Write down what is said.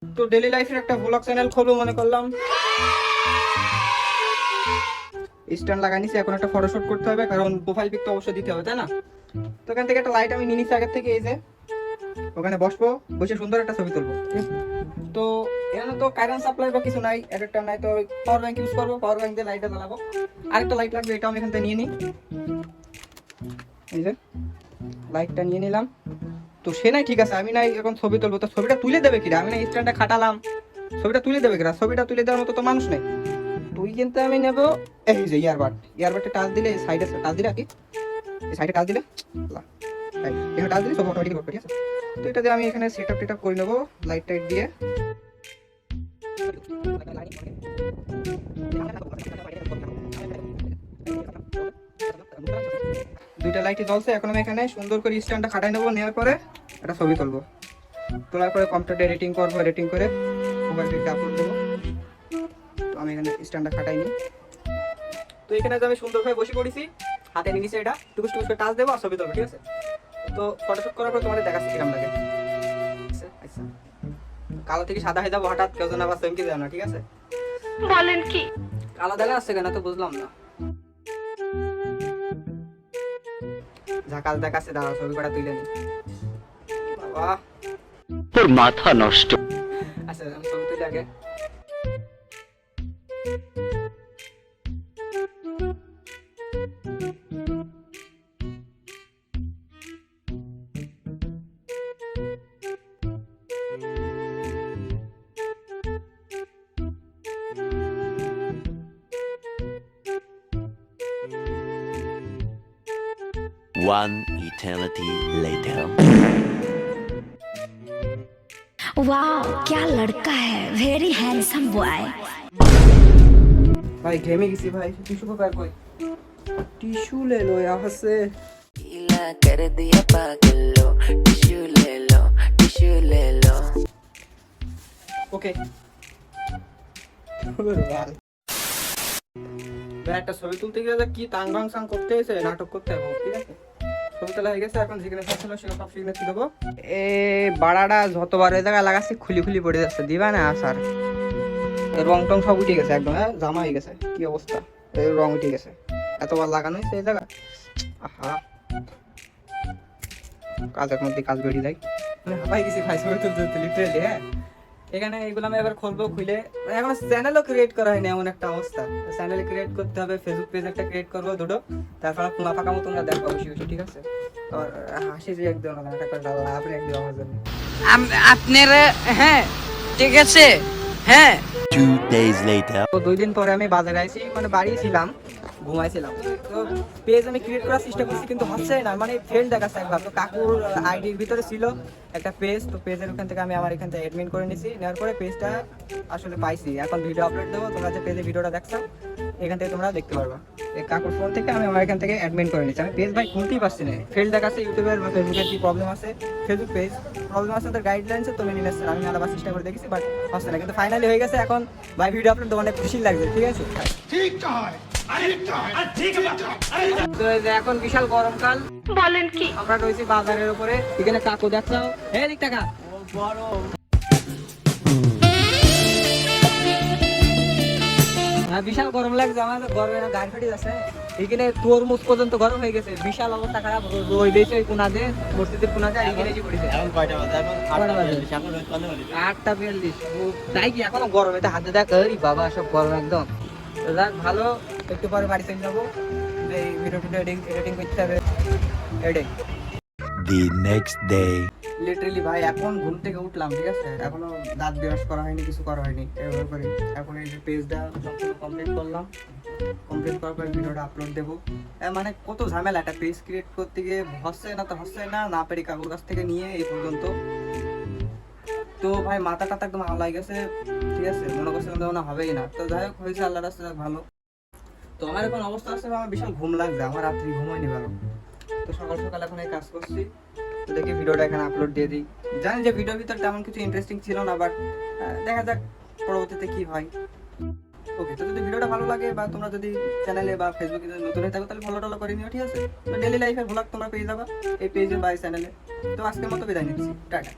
তো ডেইলি লাইফের একটা ভ্লগ চ্যানেল খুলবো মনে করলাম, স্ট্যান্ড লাগাই নিছি। এখন একটা ফটোশুট করতে হবে, কারণ প্রোফাইল পিক তো অবশ্যই দিতে হবে, তাই না? তো এখান থেকে একটা লাইট আমি নিয়ে নিছি আগের থেকে, এই যে ওখানে বসবো, বসে সুন্দর একটা ছবি তুলবো। তো এখানে তো কারেন্ট সাপ্লাই বা কিছু নাই, অ্যাডাপ্টার নাই, তো পাওয়ার ব্যাংক ইউজ করবো। পাওয়ার ব্যাংক দিয়ে লাইটটা জ্বালাবো। আরেকটা লাইট লাগবে, এটা আমি এখান থেকে নিয়ে নিই। এই যে লাইটটা নিয়ে নিলাম। তো সে নাই ঠিক আছে, আমি নাই এখন ছবি তুলবো, তো ছবিটা তুলে দেবে কিরা? আমি না স্ট্যান্ডটা খাটালাম, ছবিটা তুলে দেবে কিরা? ছবিটা তুলে দেওয়ার মতো তো মানুষ নেই। তুই কিন্তু আমি নেবো এই যে ইয়ারবাডটা টাচ দিলে, সাইডে টাচ দিলে কি, এই সাইডে টাচ দিলে, এখানে টাচ দিলে সব অটোমেটিক করবে, ঠিক আছে? তো এটা দিয়ে আমি এখানে সেটআপ টেটআপ করে নেবো লাইট টাইট দিয়ে। দুইটা লাইটই জ্বলছে। এখন আমি এখানে সুন্দর করে স্ট্যান্ডটা খাটাই নেবো, নেওয়ার পরে একটা ছবি তুলবো। তোলার পরে কম্পিউটারে এডিটিং করবো, এডিটিং করে মোবাইল থেকে আপলোড দেবো। তো আমি এখানে স্ট্যান্ডটা খাটাই নিই। তো এখানে যে আমি সুন্দরভাবে বসে পড়েছি, হাতে নিয়েছি, এটা টুকুস টুকুস করে টাচ দেবো আর ছবি তুলবো, ঠিক আছে? তো ফটোশুট করার পর তোমাদের দেখাচ্ছি কিরম লাগে। আচ্ছা, কালো থেকে সাদা হয়ে যাবো হঠাৎ, কেউ যেন আবার চমকে যাও না, ঠিক আছে? বলেন কি? কালো দেখা আসছে কেন তো বুঝলাম না। ঝাকাল দেখাচ্ছে, দাঁড়াও ছবি কটা তুলে নি। বাবা তোর মাথা নষ্ট। আচ্ছা আমি ছবি তুলে আগে। One eternity later. वाह क्या लड़का है, वेरी हैंडसम बॉय। भाई घेमे किसी भाई, टिश्यू पेपर कोई टिश्यू ले लो यहाँ से। गीला कर दिया पागल लो, टिश्यू ले लो, टिश्यू ले लो। ओके একটা ছবি তুলতে গেলে কি তাং বাং সাং করতে হয়েছে, নাটক করতে হবে, ঠিক আছে? ছবি তোলা হয়ে গেছে, এখন যেখানে ছিল সেখানে সব সিগনেচার দেবো। এ বাড়াটা যতবার ওই জায়গায় লাগাচ্ছি খুলি খুলি পড়ে যাচ্ছে, দিবা না আসার। রং টং সব উঠে গেছে একদম, হ্যাঁ জামা হয়ে গেছে, কি অবস্থা, রং উঠে গেছে, এতবার লাগানো হয়েছে এই জায়গা। আহা, কাজের মধ্যে কাজ বেরিয়ে যায়, ভাই কিছু ভাই ছবি তুলতে লিটারেলি। হ্যাঁ এখানে এগুলো আমি এবার খুলবো, খুলে এখন চ্যানেলও ক্রিয়েট করা হয়নি, এমন একটা অবস্থা। চ্যানেল ক্রিয়েট করতে হবে, ফেসবুক পেজ একটা ক্রিয়েট করবো দুটো, তারপর পুনা ফাঁকা মতো তোমরা দেখো বেশি বেশি, ঠিক আছে? আর হাসি যে একদম আপনি একদম আমার জন্য আপনারা হ্যাঁ ঠিক আছে হ্যাঁ। 2 days later. তো 2 দিন পরে আমি বাজারে আইছি, মানে বাড়ি ছিলাম, ঘুমাইছিলাম। তো পেজ আমি ক্রিয়েট করার চেষ্টা করছি কিন্তু হচ্ছে না, মানে ফেল দেখাচ্ছে একবার। তো কাকুর আইডির ভিতরে ছিল একটা পেজ, তো পেজের ওখান থেকে আমি আমার এখান থেকে অ্যাডমিন করে নিয়েছি, নেওয়ার পরে পেজটা আসলে পাইছি। এখন ভিডিও আপলোড দেবো, তোমরা যে পেজে ভিডিওটা দেখছো এখান থেকে তোমরা দেখতে পারবা। এই কাকুর ফোন থেকে আমি আমার এখান থেকে অ্যাডমিন করে নিচ্ছি। আমি পেজ ভাই খুলতেই পারছি না, ফেল দেখাচ্ছে। ইউটিউবের বা ফেসবুকের কি প্রবলেম আছে, ফেসবুক পেজ প্রবলেম আছে, তাদের গাইডলাইন্সে তো মেনে নিচ্ছে। আমি আলাদা চেষ্টা করে দেখেছি, বাট হচ্ছে না, কিন্তু ফাইনালি হয়ে গেছে। এখন ভাই ভিডিও আপলোড দেবো, অনেক খুশি লাগছে, ঠিক আছে? তো এই যে এখন বিশাল গরমকাল, বলেন কি? আমরা রয়েছি বাজারের উপরে। এখানে কাকু দেখছো, হ্যাঁ দিক টাকা বিশাল গরম লাগছে আমার, গরমে গাড়ি ফাটি যাচ্ছে। এখানে তরমুজ পর্যন্ত গরম হয়ে গেছে, বিশাল অবস্থা খারাপ। রোদ দিয়েছে ওই কোনাতে, মসজিদের কোনাতে, আর এখানে এসে পড়েছে। এখন কয়টা বাজে? এখন 8:42। তাই কি এখনো গরম, এটা হাতে দেখ, এই বাবা সব গরম একদম। তো যাক ভালো, একটু পরে বাড়ি চলে যাবো, এই ভিডিও এডিটিং করতে হবে, এটাই। The next day. লিটারালি ভাই এখন ঘুম থেকে উঠলাম, ঠিক আছে? এখনো দাঁত ব্রাশ করা হয়নি, কিছু করা হয়নি, এভাবে করে এখন এই যে পেজটা সম্পূর্ণ কমপ্লিট করলাম। কমপ্লিট করার পর ভিডিওটা আপলোড দেবো। মানে কত ঝামেলা, একটা পেজ ক্রিয়েট করতে গিয়ে হচ্ছে না, তো হচ্ছে না, না পেরে কাকুর কাছ থেকে নিয়ে এই পর্যন্ত। তো ভাই মাথা টাথা একদম আলাই গেছে, ঠিক আছে? মনে করছে মনে হবেই না। তো যাই হোক হয়েছে, আল্লাহ রাস্তা ভালো। তো আমার এখন অবস্থা আছে, আমার বিশাল ঘুম লাগছে, আমার রাত্রি ঘুম হয়নি ভালো। তো সকাল সকাল এখন এই কাজ করছি, তো দেখি ভিডিওটা এখানে আপলোড দিয়ে দিই। জানি যে ভিডিওর ভিতর তেমন কিছু ইন্টারেস্টিং ছিল না, বাট দেখা যাক পরবর্তীতে কি হয়। ওকে, তো যদি ভিডিওটা ভালো লাগে বা তোমরা যদি চ্যানেলে বা ফেসবুকে যদি নতুন হয়ে থাকো তাহলে ফলো টলো করে নিও, ঠিক আছে? তো ডেলি লাইফের ভ্লগ তোমরা পেয়ে যাবা এই পেজে বা এই চ্যানেলে। তো আজকের মতো বিদায় নিচ্ছি, টাটা।